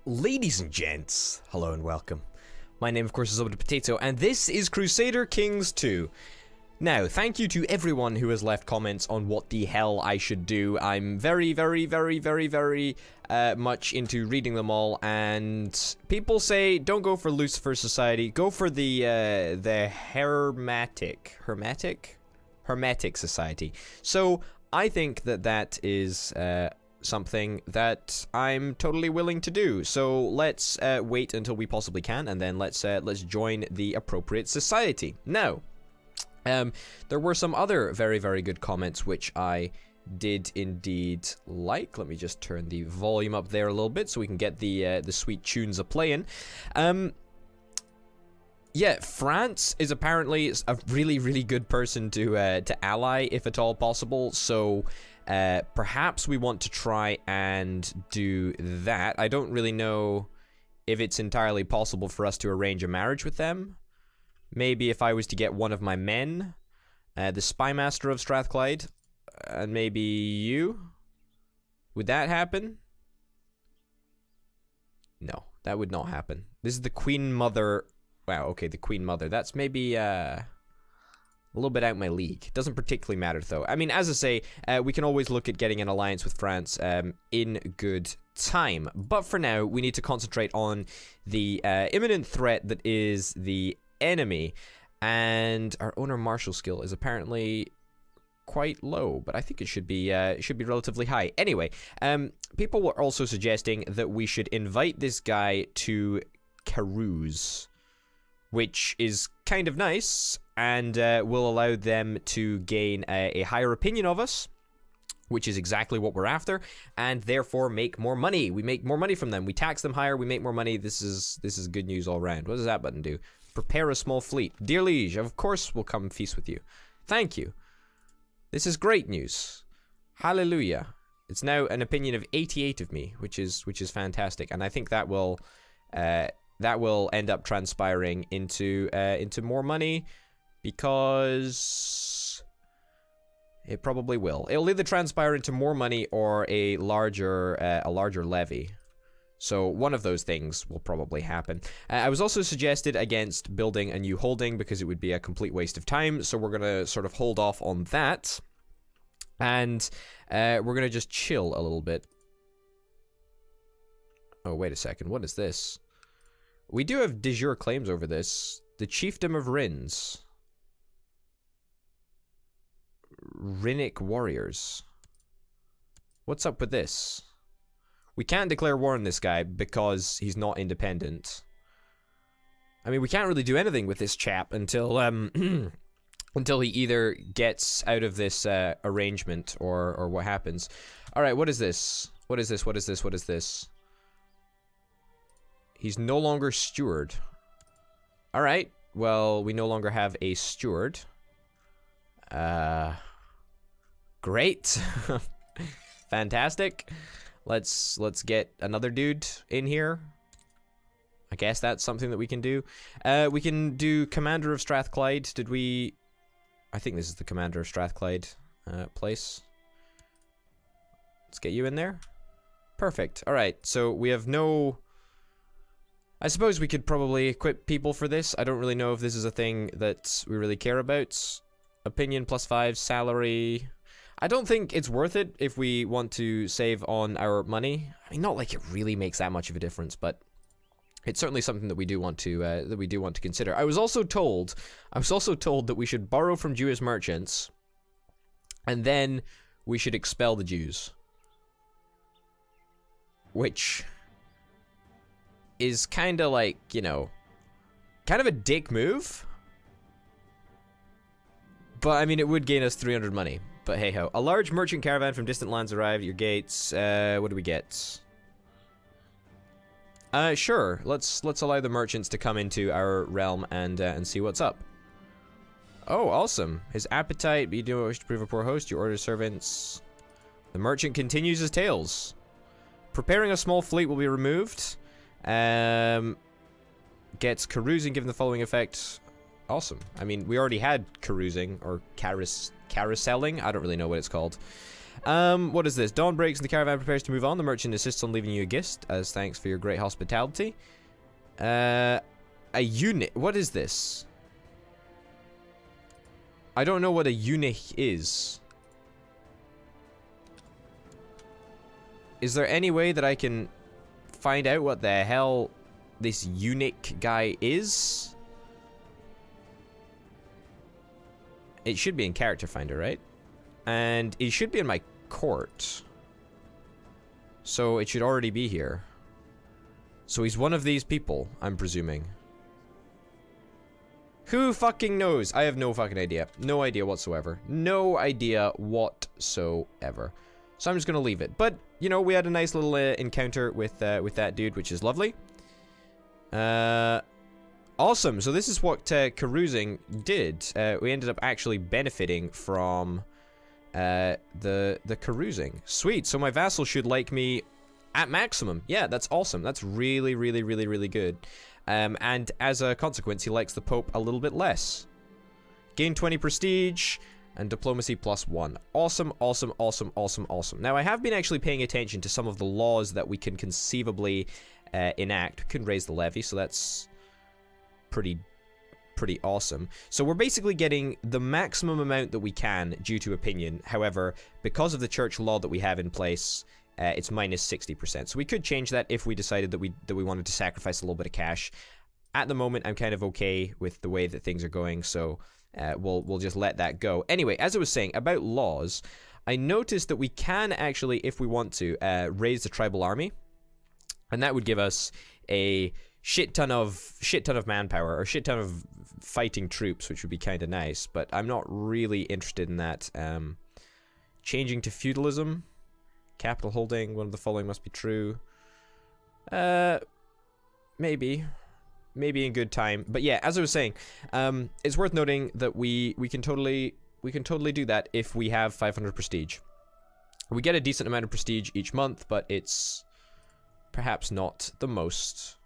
Ladies and gents, hello and welcome. My name, of course, is Potato, and this is Crusader Kings 2. Now, thank you to everyone who has left comments on what the hell I should do. I'm very much into reading them all, and people say don't go for Lucifer Society, go for the Hermetic Society. So I think that is something that I'm totally willing to do. So let's wait until we possibly can, and then let's join the appropriate society. Now, there were some other very good comments which I did indeed like. Let me just turn the volume up there a little bit so we can get the sweet tunes a playing. Yeah, France is apparently a really good person to ally, if at all possible. So perhaps we want to try and do that. I don't really know if it's entirely possible for us to arrange a marriage with them. Maybe if I was to get one of my men, the Spymaster of Strathclyde, and maybe you, would that happen? No, that would not happen. This is the Queen Mother. Wow, okay, the Queen Mother. That's maybe a little bit out my league. Doesn't particularly matter, though. I mean, as I say, we can always look at getting an alliance with France in good time. But for now, we need to concentrate on the imminent threat that is the enemy. And our owner martial skill is apparently quite low, but I think it should be relatively high. Anyway, people were also suggesting that we should invite this guy to carouse, which is kind of nice, and will allow them to gain a higher opinion of us, which is exactly what we're after, and therefore make more money. We make more money from them. We tax them higher, we make more money. This is good news all around. What does that button do? Prepare a small fleet. Dear liege, of course we'll come feast with you. Thank you. This is great news. Hallelujah. It's now an opinion of 88 of me, which is fantastic, and I think that will end up transpiring into more money, because it probably will. It'll either transpire into more money or a larger levy. So one of those things will probably happen. I was also suggested against building a new holding because it would be a complete waste of time. So we're gonna sort of hold off on that, and we're gonna just chill a little bit. Oh, wait a second. What is this? We do have de jure claims over this. The Chiefdom of Rins. Rinnic Warriors. What's up with this? We can't declare war on this guy because he's not independent. I mean, we can't really do anything with this chap until until he either gets out of this arrangement or what happens. All right, what is this? What is this? What is this? What is this? He's no longer steward. All right. Well, we no longer have a steward. Great. Fantastic. Let's get another dude in here. I guess that's something that we can do. We can do Commander of Strathclyde. Did we? I think this is the Commander of Strathclyde place. Let's get you in there. Perfect. All right. So we have no. I suppose we could probably equip people for this. I don't really know if this is a thing that we really care about. Opinion +5, salary. I don't think it's worth it if we want to save on our money. I mean, not like it really makes that much of a difference, but it's certainly something that we do want to consider. I was also told that we should borrow from Jewish merchants, and then we should expel the Jews, which is kind of like, you know, kind of a dick move. But I mean, it would gain us 300 money. But hey ho. A large merchant caravan from distant lands arrived at your gates. What do we get? Sure. Let's allow the merchants to come into our realm and see what's up. Oh, awesome. His appetite. You do wish to prove a poor host. You order servants. The merchant continues his tales. Preparing a small fleet will be removed. Gets carousing given the following effect. Awesome. I mean, we already had carousing or carouseling. I don't really know what it's called. What is this? Dawn breaks and the caravan prepares to move on. The merchant insists on leaving you a gift as thanks for your great hospitality. A unit. What is this? I don't know what a eunuch is. Is there any way that I can find out what the hell this eunuch guy is? It should be in Character Finder, right? And it should be in my court. So it should already be here. So he's one of these people, I'm presuming. Who fucking knows? I have no fucking idea. No idea whatsoever. No idea whatsoever. So I'm just gonna leave it. But, you know, we had a nice little encounter with that dude, which is lovely. Awesome. So this is what carousing did. We ended up actually benefiting from the carousing. Sweet. So my vassal should like me at maximum. Yeah, that's awesome. That's really, really, really, really good. And as a consequence, he likes the Pope a little bit less. Gain 20 prestige and diplomacy +1. Awesome, awesome, awesome, awesome, awesome. Now, I have been actually paying attention to some of the laws that we can conceivably enact. We can raise the levy, so that's pretty awesome. So we're basically getting the maximum amount that we can due to opinion. However, because of the church law that we have in place, it's minus 60%. So we could change that if we decided that we wanted to sacrifice a little bit of cash. At the moment, I'm kind of okay with the way that things are going, so we'll just let that go. Anyway, as I was saying about laws, I noticed that we can actually, if we want to, raise the tribal army, and that would give us a shit ton of manpower or shit ton of fighting troops, which would be kind of nice. But I'm not really interested in that. Changing to feudalism. Capital holding, one of the following must be true. Maybe in good time. But yeah, as I was saying, it's worth noting that we can totally do that if we have 500 prestige. We get a decent amount of prestige each month, but it's perhaps not the most.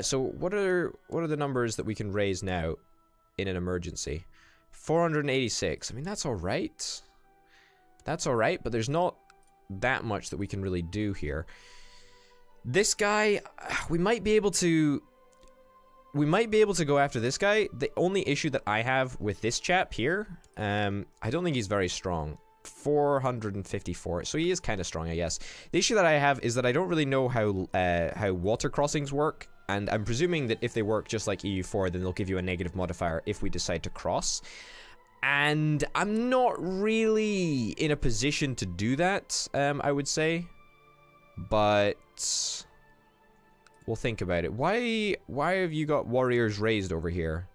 So what are the numbers that we can raise now in an emergency? 486. I mean, that's all right. That's all right, but there's not that much that we can really do here. This guy, we might be able to go after this guy. The only issue that I have with this chap here, I don't think he's very strong. 454, so he is kind of strong, I guess. The issue that I have is that I don't really know how water crossings work, and I'm presuming that if they work just like EU4, then they'll give you a negative modifier if we decide to cross. And I'm not really in a position to do that, I would say. But we'll think about it. Why have you got warriors raised over here?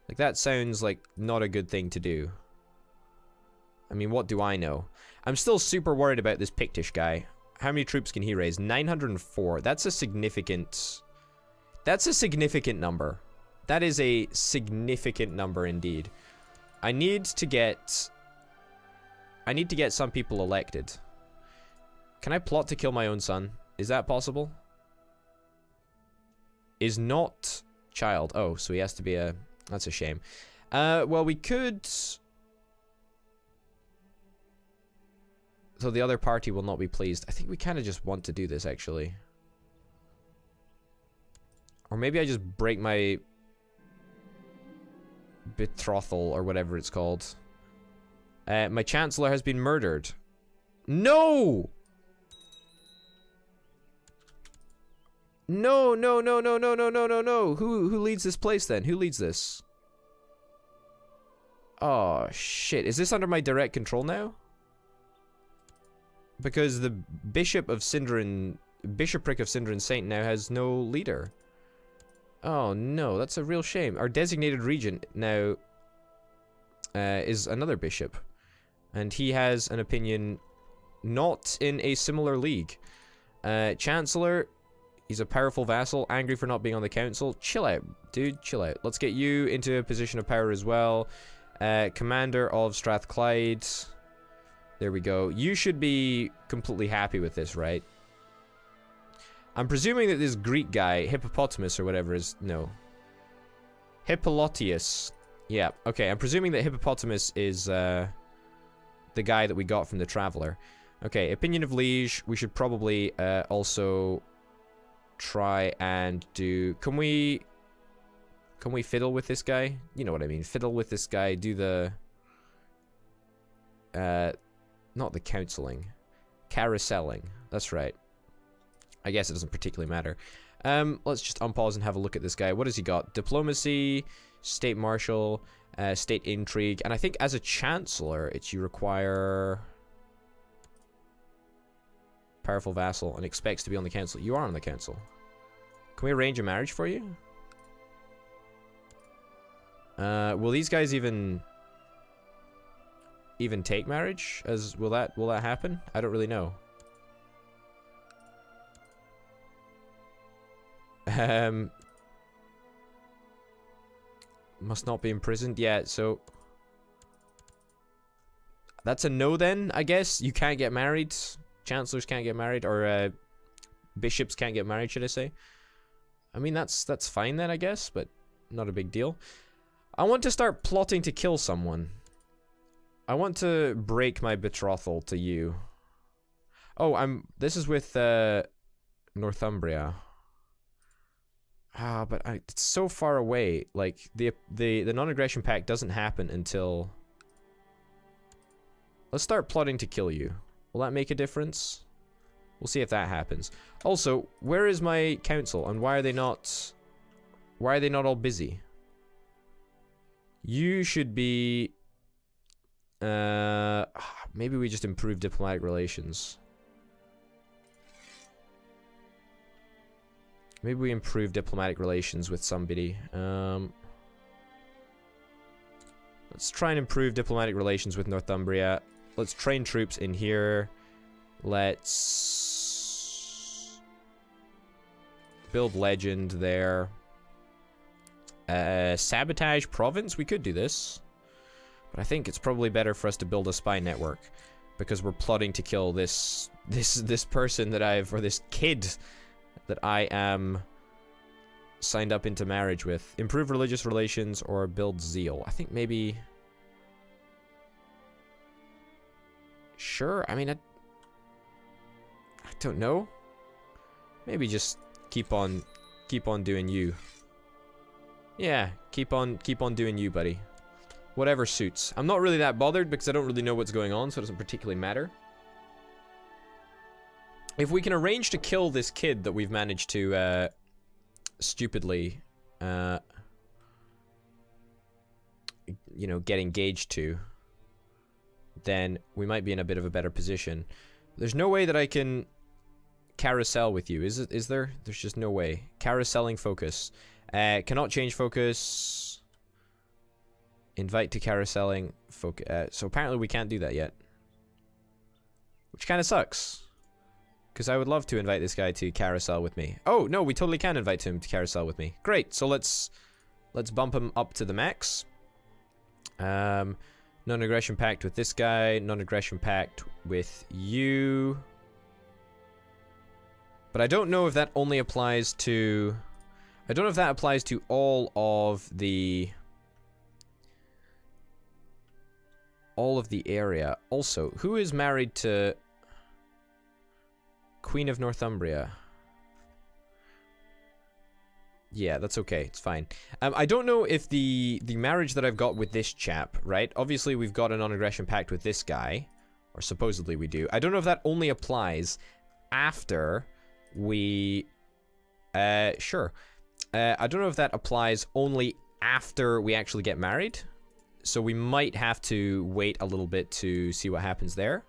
Like, that sounds like not a good thing to do. I mean, what do I know? I'm still super worried about this Pictish guy. How many troops can he raise? 904. That's a significant number. That is a significant number indeed. I need to get some people elected. Can I plot to kill my own son? Is that possible? Is not child. Oh, so he has to be a... That's a shame. Well, we could... So the other party will not be pleased. I think we kind of just want to do this, actually. Or maybe I just break my... betrothal, or whatever it's called. My chancellor has been murdered. No! No, no, no, no, no, no, no, no, no. Who leads this place then? Who leads this? Oh, shit. Is this under my direct control now? Because the Bishopric of Sindarin Saint now has no leader. Oh no, that's a real shame. Our designated regent now is another bishop. And he has an opinion not in a similar league. Chancellor, he's a powerful vassal, angry for not being on the council. Chill out, dude, chill out. Let's get you into a position of power as well. Commander of Strathclyde. There we go. You should be completely happy with this, right? I'm presuming that this Greek guy, Hippopotamus or whatever is... No. Hippolotius Yeah, okay, I'm presuming that Hippopotamus is the guy that we got from the Traveler. Okay, Opinion of Liege, we should probably also try and do... Can we fiddle with this guy? You know what I mean, fiddle with this guy, do the... not the counseling. Carouseling, that's right. I guess it doesn't particularly matter. Let's just unpause and have a look at this guy. What has he got? Diplomacy, State Marshal, State Intrigue, and I think as a Chancellor, you require... Powerful Vassal, and expects to be on the Council. You are on the Council. Can we arrange a marriage for you? Will these guys even take marriage? Will that happen? I don't really know. Must not be imprisoned. Yeah, so that's a no then, I guess. You can't get married. Chancellors can't get married, or bishops can't get married, should I say. I mean, that's fine then, I guess, but not a big deal. I want to start plotting to kill someone. I want to break my betrothal to you. Oh, this is with Northumbria. Ah, but it's so far away. Like the non-aggression pact doesn't happen until... Let's start plotting to kill you. Will that make a difference? We'll see if that happens. Also, where is my council, and why are they not all busy? You should be... maybe we just improve diplomatic relations. Maybe we improve diplomatic relations with somebody. Let's try and improve diplomatic relations with Northumbria. Let's train troops in here. Let's build legend there. Sabotage province? We could do this. But I think it's probably better for us to build a spy network. Because we're plotting to kill this person that or this kid that I am signed up into marriage with. Improve religious relations or build zeal. I think maybe... Sure, I mean, I don't know. Maybe just keep on doing you. Yeah, keep on doing you, buddy. Whatever suits. I'm not really that bothered because I don't really know what's going on, so it doesn't particularly matter. If we can arrange to kill this kid that we've managed to, stupidly, you know, get engaged to, then we might be in a bit of a better position. There's no way that I can carousel with you, is there? There's just no way. Carouseling focus. Cannot change focus. Invite to carouseling focus. So apparently we can't do that yet. Which kind of sucks. Because I would love to invite this guy to carousel with me. Oh, no, we totally can invite him to carousel with me. Great, so let's bump him up to the max. Non-aggression pact with this guy. Non-aggression pact with you. But I don't know if that only applies to... I don't know if that applies to all of the area. Also, who is married to... Queen of Northumbria? Yeah, that's okay. It's fine. I don't know if the marriage that I've got with this chap, right? Obviously, we've got a non-aggression pact with this guy. Or supposedly we do. I don't know if that only applies after we... Sure. I don't know if that applies only after we actually get married. So we might have to wait a little bit to see what happens there.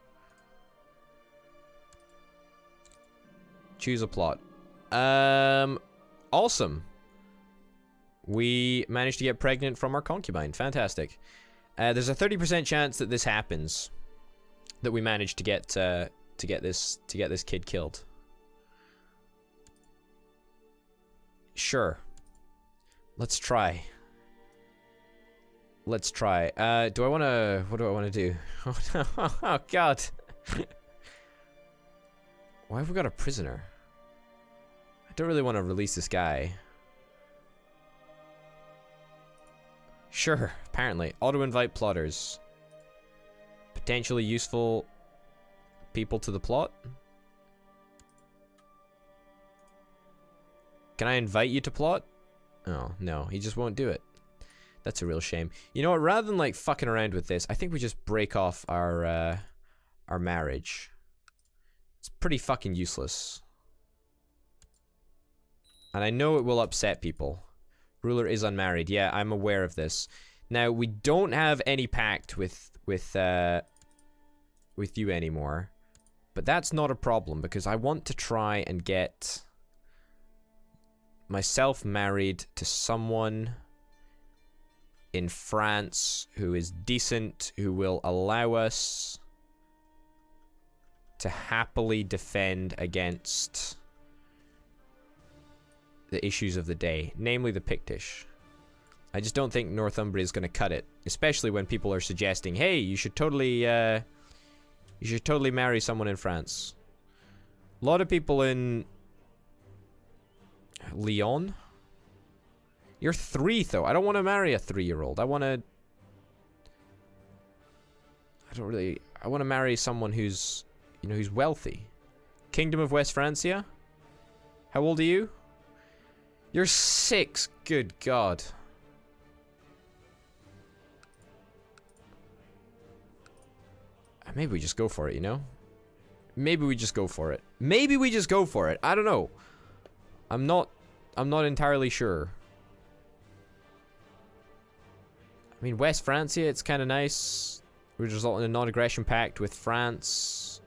Choose a plot. Awesome. We managed to get pregnant from our concubine. Fantastic. There's a 30% chance that this happens. That we managed to get this kid killed. Sure. Let's try. Let's try. What do I want to do? Oh god. Why have we got a prisoner? I don't really want to release this guy. Sure, apparently. Auto-invite plotters. Potentially useful people to the plot. Can I invite you to plot? Oh, no, he just won't do it. That's a real shame. You know what, rather than like fucking around with this, I think we just break off our marriage. It's pretty fucking useless. And I know it will upset people. Ruler is unmarried. Yeah, I'm aware of this. Now, we don't have any pact with you anymore. But that's not a problem, because I want to try and get myself married to someone in France who is decent, who will allow us to happily defend against the issues of the day, namely the Pictish. I just don't think Northumbria is going to cut it, especially when people are suggesting, hey, you should totally marry someone in France. A lot of people in Lyon. You're 3 though. I don't want to marry a 3-year-old. I want to marry someone who's, you know, who's wealthy. Kingdom of West Francia? How old are you? You're 6. Good God. Maybe we just go for it, you know? Maybe we just go for it. Maybe we just go for it. I don't know. I'm not entirely sure. I mean, West Francia, it's kind of nice. Would result in a non-aggression pact with France.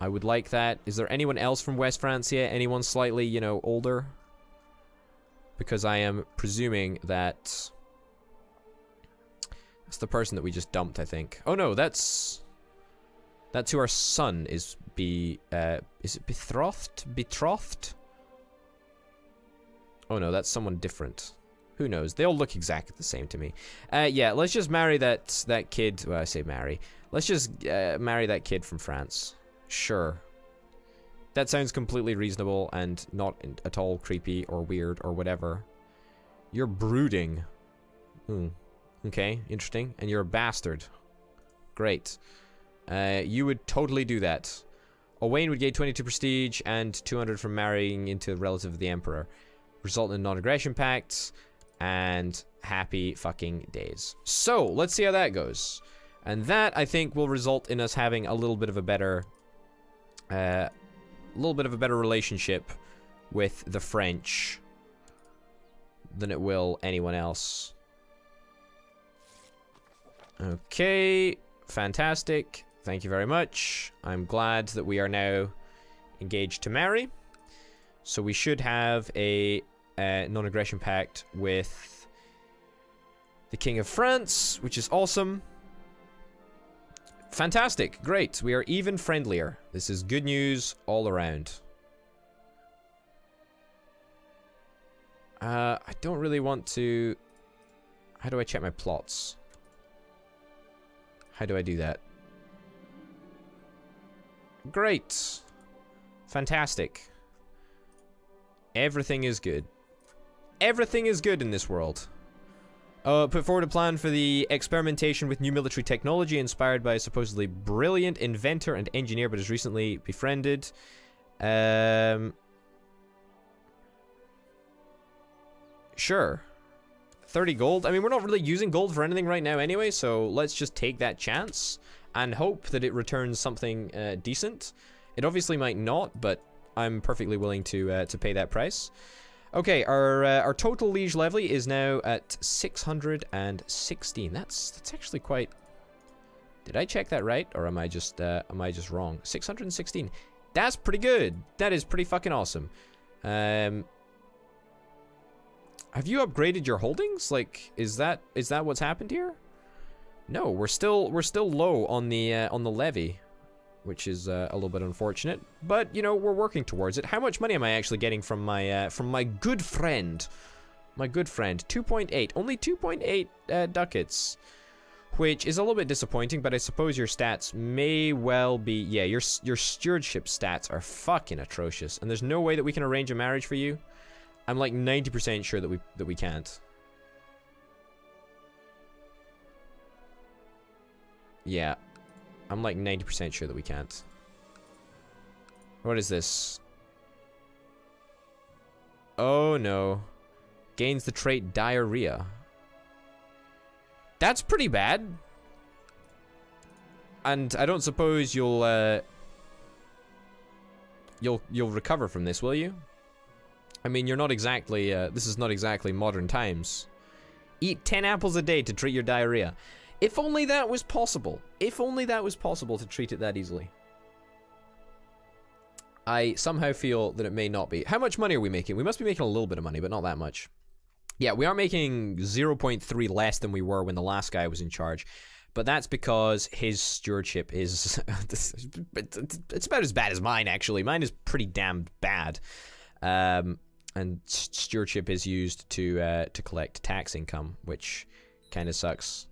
I would like that. Is there anyone else from West Francia? Anyone slightly, you know, older? Because I am presuming that that's the person that we just dumped, I think. Oh no, that's who our son is. Is it betrothed? Betrothed? Oh no, that's someone different. Who knows? They all look exactly the same to me. Yeah, let's just marry that kid. Well, I say marry. Let's just marry that kid from France. Sure. That sounds completely reasonable and not at all creepy or weird or whatever. You're brooding. Okay, interesting. And you're a bastard. Great. You would totally do that. Owain would gain 22 prestige and 200 from marrying into a relative of the Emperor. Result in non-aggression pacts and happy fucking days. So, let's see how that goes. And that, I think, will result in us having a little bit of a better relationship with the French than it will anyone else. Okay, fantastic. Thank you very much. I'm glad that we are now engaged to marry. So we should have a non-aggression pact with the King of France, which is awesome. Fantastic, great. We are even friendlier. This is good news all around. I don't really want to... How do I check my plots? How do I do that? Great. Fantastic. Everything is good. Everything is good in this world. Put forward a plan for the experimentation with new military technology inspired by a supposedly brilliant inventor and engineer but is recently befriended. Sure. 30 gold. I mean, we're not really using gold for anything right now anyway, so let's just take that chance and hope that it returns something decent. It obviously might not, but I'm perfectly willing to pay that price. Okay, our total liege levy is now at 616. That's actually quite... Did I check that right, or am I just wrong? 616. That's pretty good. That is pretty fucking awesome. Have you upgraded your holdings? Like, is that what's happened here? No, we're still low on the levy, which is a little bit unfortunate. But you know, we're working towards it. How much money am I actually getting from my good friend? My good friend, 2.8. Only 2.8 ducats, which is a little bit disappointing. But I suppose your stats may well be. Yeah, your stewardship stats are fucking atrocious, and there's no way that we can arrange a marriage for you. I'm like 90% sure that we can't. Yeah. I'm like 90% sure that we can't. What is this? Oh no. Gains the trait diarrhea. That's pretty bad. And I don't suppose you'll recover from this, will you? I mean, you're not exactly this is not exactly modern times. Eat 10 apples a day to treat your diarrhea. If only that was possible. If only that was possible to treat it that easily. I somehow feel that it may not be. How much money are we making? We must be making a little bit of money, but not that much. Yeah, we are making 0.3 less than we were when the last guy was in charge. But that's because his stewardship is... it's about as bad as mine, actually. Mine is pretty damn bad. And stewardship is used to collect tax income, which kind of sucks.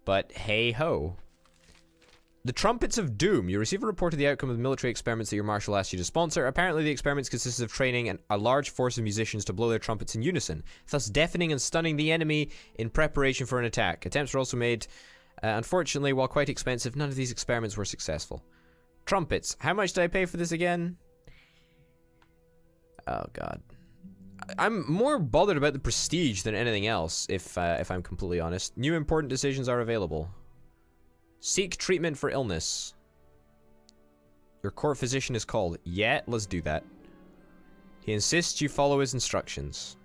But hey-ho. The Trumpets of Doom. You receive a report of the outcome of the military experiments that your marshal asked you to sponsor. Apparently, the experiments consisted of training a large force of musicians to blow their trumpets in unison, thus deafening and stunning the enemy in preparation for an attack. Attempts were also made. Unfortunately, while quite expensive, none of these experiments were successful. Trumpets. How much did I pay for this again? Oh, God. I'm more bothered about the prestige than anything else, if I'm completely honest. New important decisions are available. Seek treatment for illness. Your court physician is called. Yeah, let's do that. He insists you follow his instructions.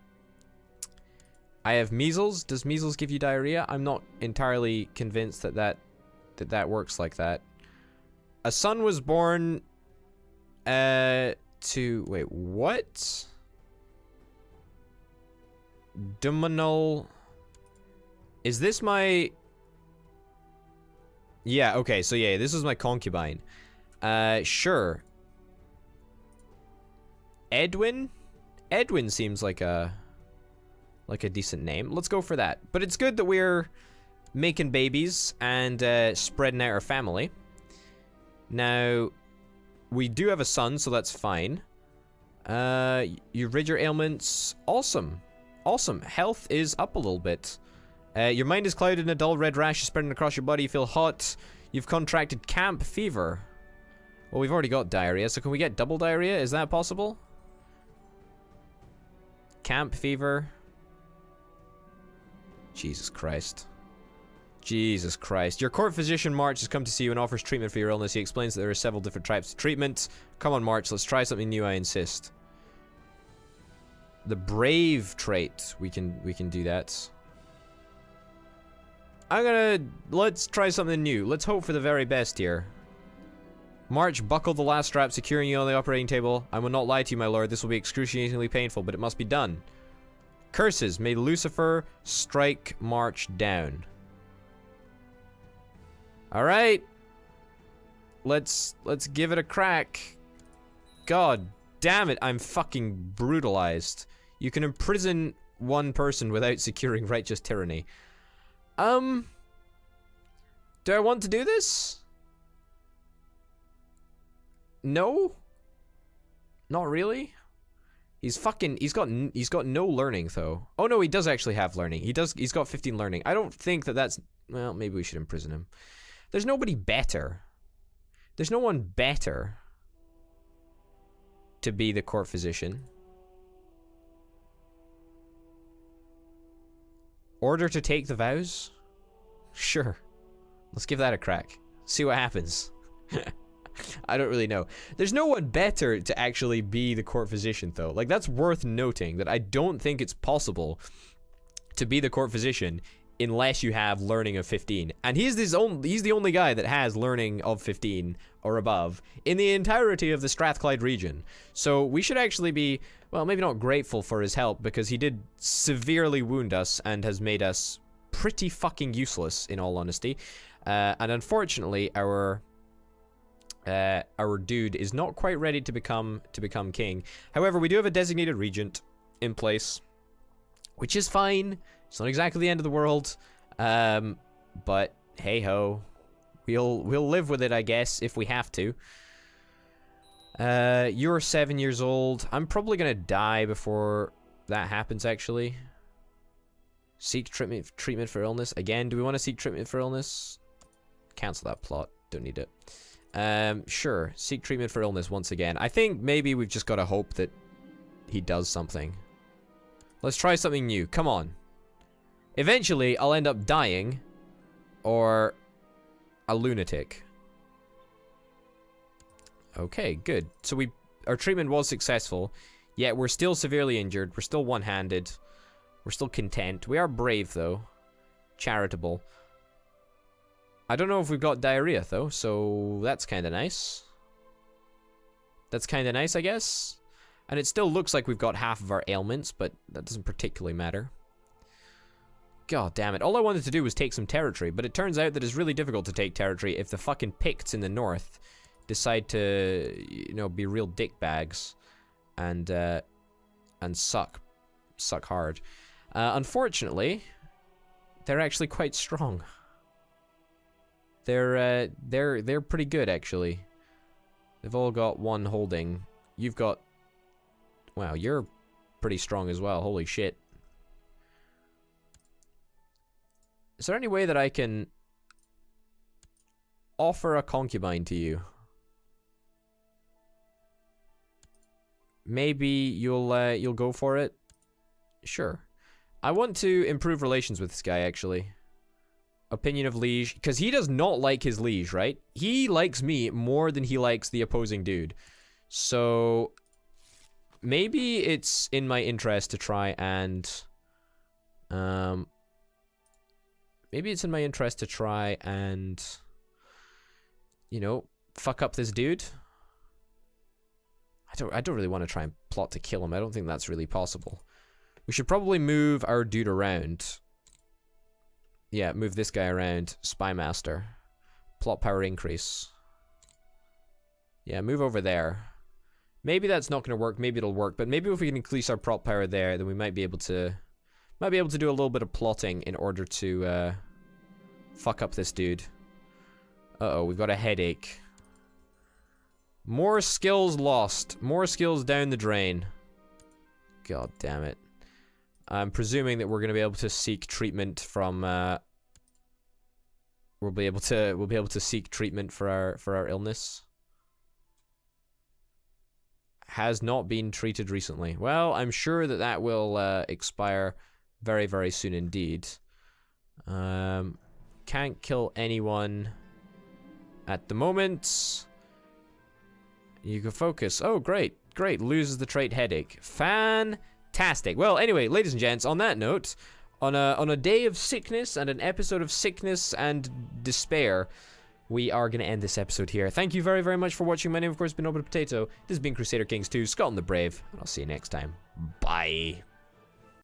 I have measles. Does measles give you diarrhea? I'm not entirely convinced that works like that. A son was born to... Wait, what? Duminal... Is this my... Yeah, okay, so yeah, this is my concubine. Sure. Edwin? Edwin seems like a decent name. Let's go for that. But it's good that we're making babies and spreading out our family. Now, we do have a son, so that's fine. You rid your ailments. Awesome. Awesome. Health is up a little bit. Your mind is clouded and a dull red rash is spreading across your body. You feel hot. You've contracted camp fever. Well, we've already got diarrhea, so can we get double diarrhea? Is that possible? Camp fever. Jesus Christ. Jesus Christ. Your court physician, March, has come to see you and offers treatment for your illness. He explains that there are several different types of treatment. Come on, March, let's try something new, I insist. The brave trait. We can do that. Let's try something new. Let's hope for the very best here. March, buckle the last strap, securing you on the operating table. I will not lie to you, my lord. This will be excruciatingly painful, but it must be done. Curses. May Lucifer strike March down. Alright. Let's give it a crack. God damn it, I'm fucking brutalized. You can imprison one person without securing righteous tyranny. Do I want to do this? No? Not really? He's got no learning though. Oh no, he does actually have learning. He's got 15 learning. I don't think that's, well, maybe we should imprison him. There's nobody better. There's no one better to be the court physician. Order to take the vows? Sure. Let's give that a crack. See what happens. I don't really know. There's no one better to actually be the court physician, though. Like, that's worth noting, that I don't think it's possible to be the court physician unless you have learning of 15. And he's the only guy that has learning of 15 or above in the entirety of the Strathclyde region. So we should actually be, well, maybe not grateful for his help, because he did severely wound us and has made us pretty fucking useless, in all honesty. And unfortunately, our dude is not quite ready to become king. However, we do have a designated regent in place, which is fine. It's not exactly the end of the world, but hey ho, we'll live with it, I guess, if we have to. You're 7 years old. I'm probably gonna die before that happens. Actually, seek treatment for illness again. Do we want to seek treatment for illness? cancel that plot. Don't need it. Sure. Seek treatment for illness once again. I think maybe we've just got to hope that he does something. Let's try something new. Come on. Eventually, I'll end up dying. Or a lunatic. Okay, good. So our treatment was successful. Yet we're still severely injured. We're still one-handed. We're still content. We are brave, though. Charitable. I don't know if we've got diarrhea, though. So that's kind of nice. That's kind of nice, I guess. And it still looks like we've got half of our ailments, but that doesn't particularly matter. God damn it. All I wanted to do was take some territory, but it turns out that it's really difficult to take territory if the fucking Picts in the north decide to, you know, be real dickbags and suck hard. Unfortunately, they're actually quite strong. They're pretty good, actually. They've all got one holding. You've got... Wow, you're pretty strong as well. Holy shit. Is there any way that I can offer a concubine to you? Maybe you'll go for it? Sure. I want to improve relations with this guy, actually. Opinion of liege. Because he does not like his liege, right? He likes me more than he likes the opposing dude. So... maybe it's in my interest to try and... maybe it's in my interest to try and... you know, fuck up this dude. I don't really want to try and plot to kill him. I don't think that's really possible. We should probably move our dude around. Yeah, move this guy around. Spy master. Plot power increase. Yeah, move over there. Maybe that's not going to work. Maybe it'll work. But maybe if we can increase our plot power there, then we might be able to do a little bit of plotting in order to fuck up this dude. Uh-oh, we've got a headache. More skills lost. More skills down the drain. God damn it. I'm presuming that we're going to be able to seek treatment from we'll be able to seek treatment for our illness. Has not been treated recently. Well, I'm sure that will expire very, very soon indeed. Can't kill anyone at the moment. You can focus. Oh, great. Great. Loses the trait headache. Fantastic. Well, anyway, ladies and gents, on that note, on a day of sickness and an episode of sickness and despair, we are going to end this episode here. Thank you very, very much for watching. My name, of course, has been Open Potato. This has been Crusader Kings 2, Scotland the Brave, and I'll see you next time. Bye.